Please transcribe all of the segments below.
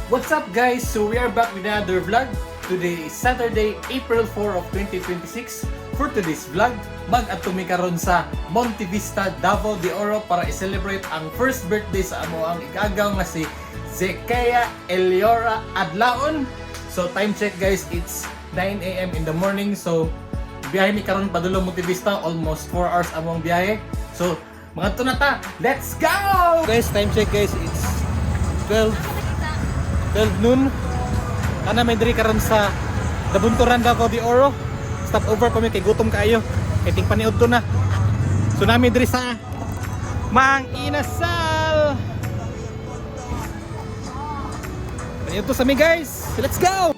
What's up guys? So we are back with another vlog. Today is Saturday, April 4 of 2026. For today's vlog, mag-atumi karon sa Monte Vista, Davao de Oro para i-celebrate ang first birthday sa amo ang igagaw nga si Zekaya Eliora Adlaon. So time check guys, it's 9 AM in the morning. So biyahe mi karon padulong Monte Vista, almost 4 hours among biyahe. So mga tunata, let's go! Guys, time check guys, it's 12 noon. Kana may diri karon sa Dabunturan, Davao de Oro. Stop over kami kay gutom kaayo. Kay ting paniud to na. So nami diri sa Mang Inasal. Paniud to sa mi guys. Let's go.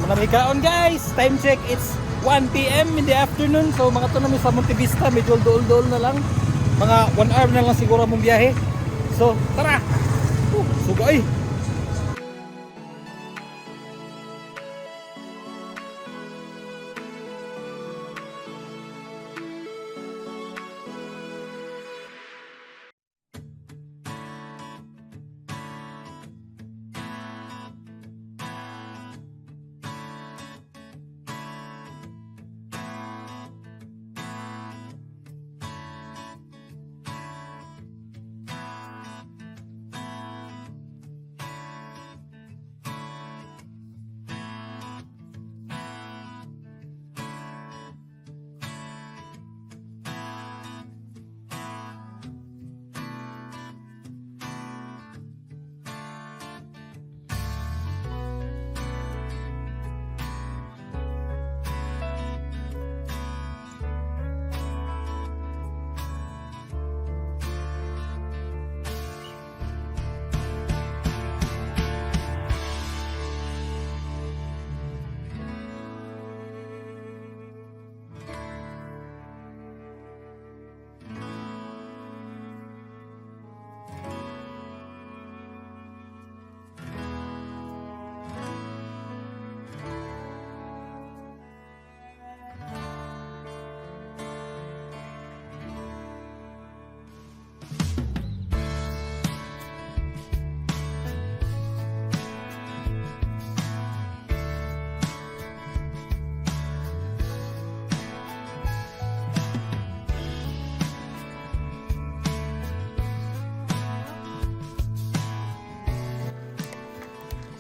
Manamigaon guys, time check, it's 1 PM in the afternoon. So mga to namin sa Monte Vista, medyo dool-dool na lang. Mga 1 hour na lang siguro mong biyahe. So tara, sugay.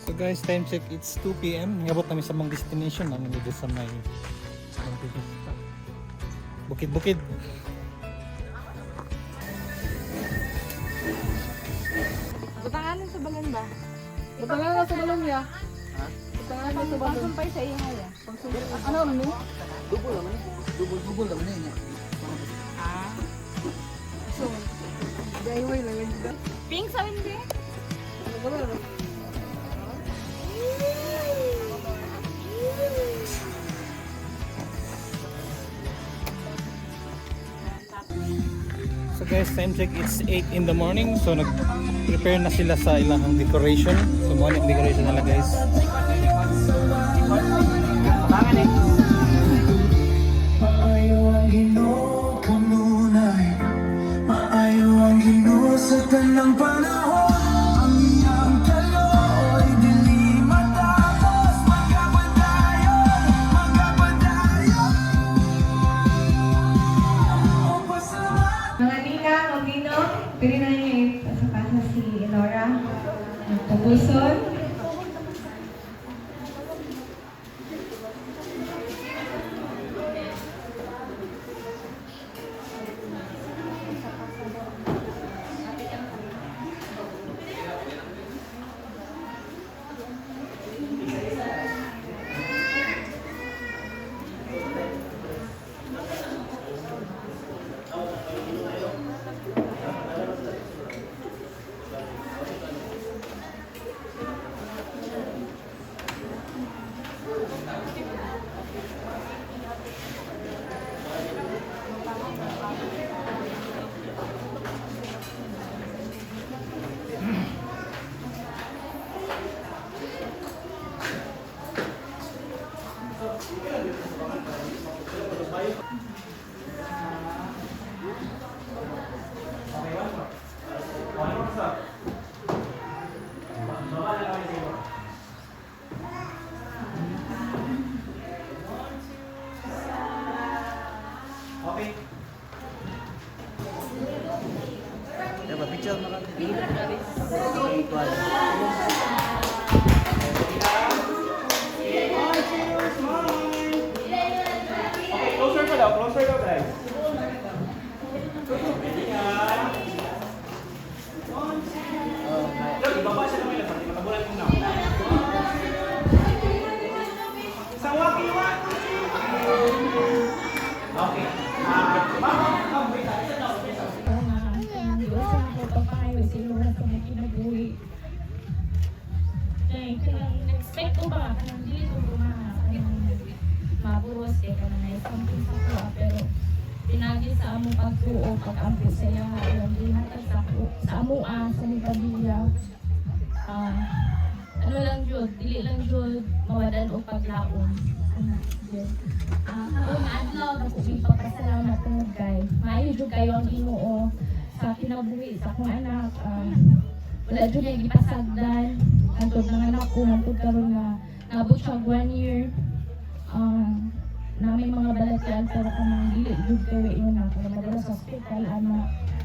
So guys, time check, it's 2 PM. Ngabot namin sa mga destination namin dito sa may bukid-bukid. Butanganan sa balon ba? Butanganan sa balon ya. Ha? Butanganan sa balon. Pagsumpay sa iya ya. Ano naman? Dubol naman eh. Dubol naman eh. Ah. So, DIY lang yun dito. Pink sa hindi. So guys, time check, it's 8 in the morning. So nag-prepare na sila sa ilang decoration. So mga decoration nila guys. Maayo ang Ginoo kanunay, maayo ang Ginoo sa tanang panahon. Ang iyang kaloy dili matapos, magapadayon, magapadayon. O pasalamat. Mga nika, Magino, pwede na niyo ipasapasa si Elora ng Pupuson. kay kanang expect ko ba kanang dili ko maburos kay kanang na something sa ko pero pinagi sa among pagtuo pag-ampo sa iya yung gihatag sa amo sa mi pamilya. Ano lang jud, dili lang jud mawadan og paglaom. Karon adlaw ako ipapasalamat ko kay maayo jud kayo ang Ginoo sa kinabuhi sa akong anak. Wala jud ay gipasagdan antod ng anak ko antod karon nga naabot siya 1 year. Na may mga balatian pero kung dili jud kay yun na kung madala sa hospital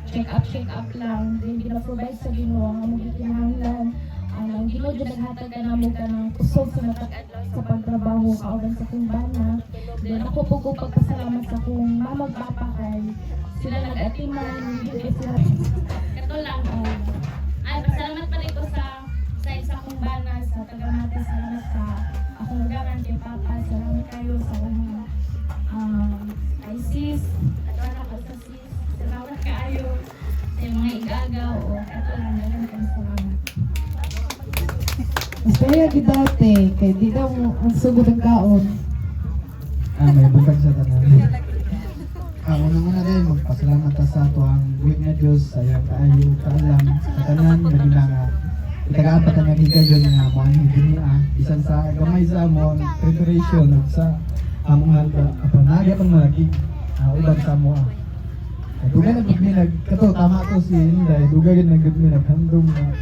check up lang then gina-provide sa Ginoo ang among gikinahanglan. Ang Ginoo jud naghatag kanamo kanang kusog sa matag-adlaw sa pagtrabaho kauban sa akong bana. Then ako po ko pagpasalamat sa akong mamag papa kay sila nag-atiman dili sila kato lang. Ay pasalamat pa rin ko sa isa akong bana sa taga-mate salamat sa akong garan kay papa salamat kayo sa mga kay sis anak ko sa sis salamat kaayo sa mga igagaw o kato lang daghang salamat. Masaya gid dati kay di daw ang sugod ang kaon. May bukag sa tanan. Unang-una din magpasalamat ta sa ato ang buhig na Dios sa iyang kaayo kaalam sa tanan nga nga itagaapat nga higayon nga mo ang higini bisan sa gamay sa among preparation ug sa among handa apan nagya pang malagi uban sa mo. Dugay na gid kato tama to si Inday dugay gid nagud mi naghandom na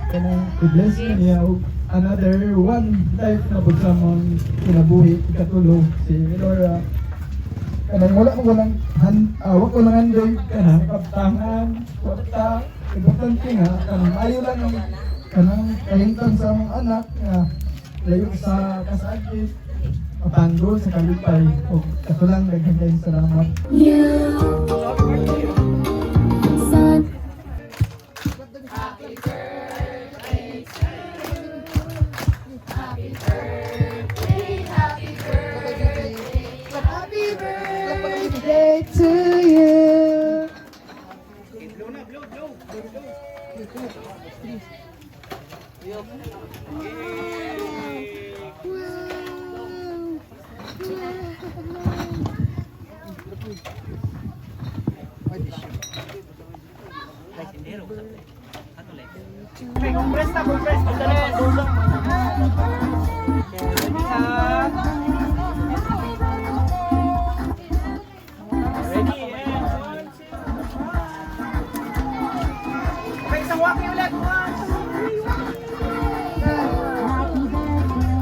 kanang i-bless niya og another one life na pud sa among kinabuhi ikatulo si Elora. Kanang wala ko lang andoy kanang pagtangan kwarta importante nga kanang ayo lang ang kanang kahintang sa among anak nga layo sa kasagit patanggol sa kalipay o katulang daghang kayong salamat. Day to you.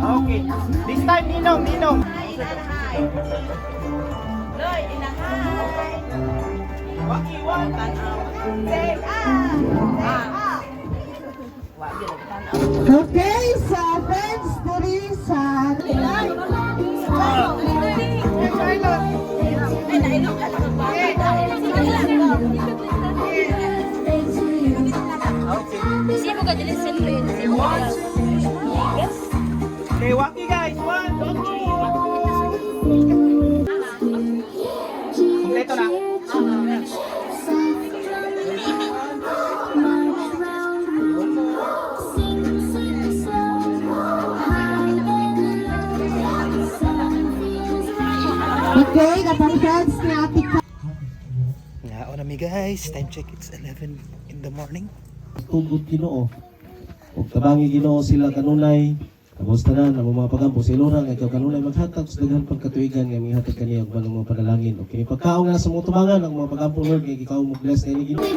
Okay. This time, Ninong. Loy, inahay. Waki, one. Say Okay, sa friends diri sa Sino ka dili sin Yes. Okay, Waki guys. 1, 2, 3. Kompleto na. Okay, kapag friends ni Ate Ka. Nga, na mi guys. Time check. It's 11 in the morning. Tugod Ginoo. Ug tabangi Ginoo sila kanunay. Kamusta na ang mga pagampo si Elora nga ikaw kanunay maghatag sa daghang pagkatuigan nga mihatag kaniya ug mga panalangin. Okay, pagkaon nga sa mga tubangan ang mga pagampo Lord kay ikaw mo bless na ini Ginoo.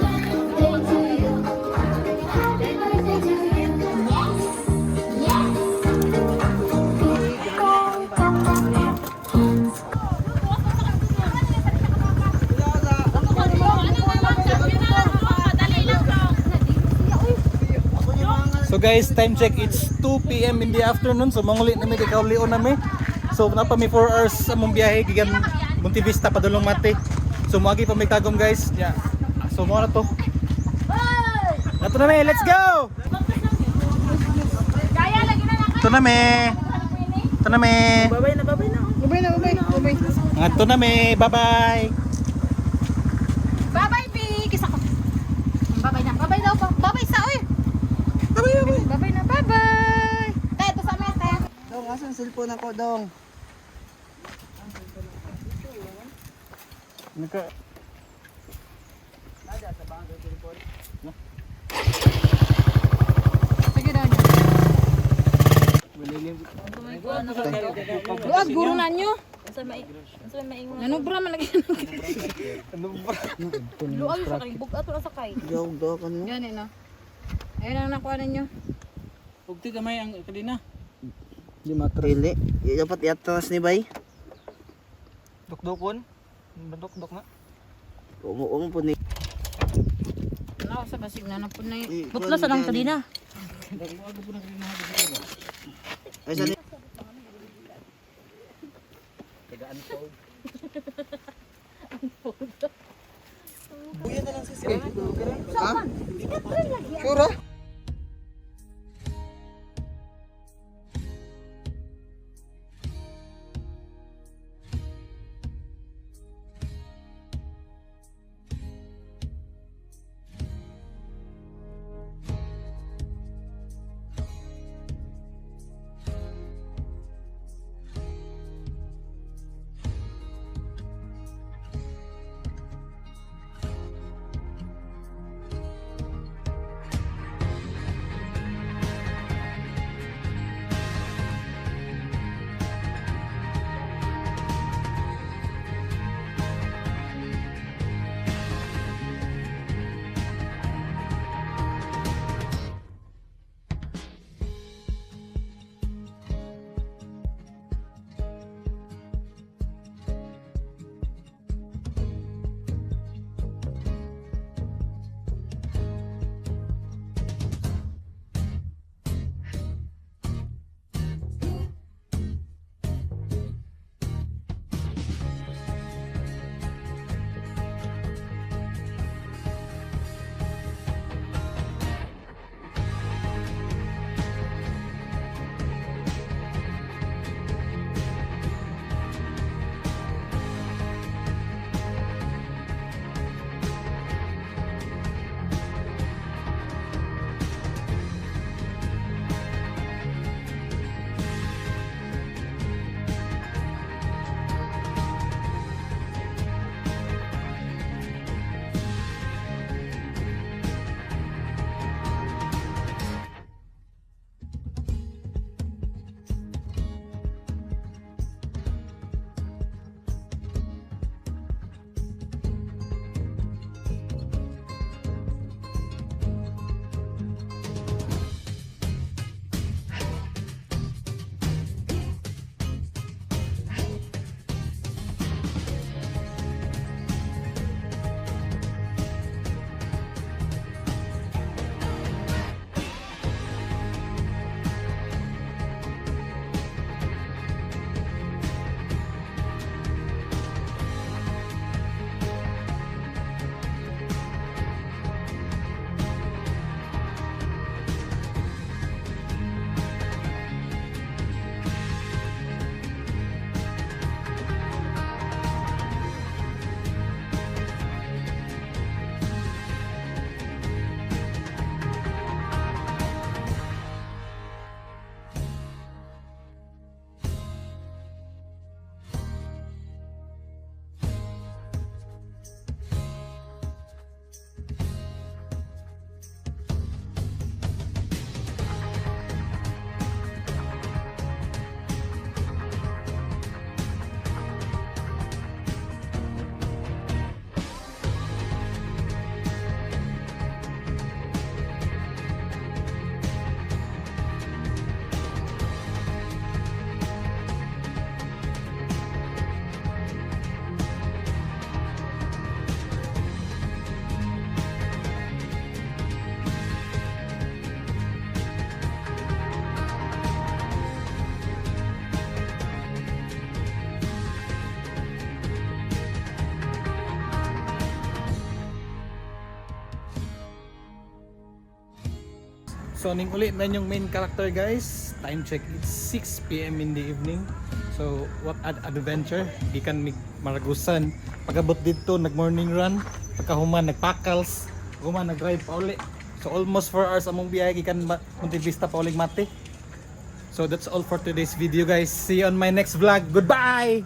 So guys, time check, it's 2 PM in the afternoon. So manguli na mi di kaulion na mi. So napa mi 4 hours sa mong biyahe gikan Montevista padulong Mate. So moagi pa mi kagom guys. Yeah. So mo na to. Ato na mi, let's go. Kaya lagi na lang. Ito na mi. Ito na mi. Babay na. Ato na mi. Bye-bye. Bye-bye, Pi. Kisa ko. Bye-bye na. Bye-bye daw pa. Bye-bye sa oy. Bye-bye na. Bye-bye. cellphone ako dong. Sige daw niya. Luag, guro na nyo. Nanubra man lagi. Luag sa kay bugat ra sakay. Jog do ka niyo. Yan no. Ayun ang nakuha ninyo. Ugti gamay ang kadina. Di matili. Dapat iatras ni bay. Dukdukon. Dukduk na. Umuong po ni. Ano sa basig na napun na yun. Butlas lang kadina. Ay sa So ning uli na yung main character guys. Time check, it's 6 PM in the evening. So what an adventure. Gikan mig Maragusan. Pagabot dito nag morning run. Pagkahuman nagpakals. Human nag drive pa uli. So almost 4 hours among biyahe gikan Monte Vista pa uling Mate. So that's all for today's video guys. See you on my next vlog. Goodbye!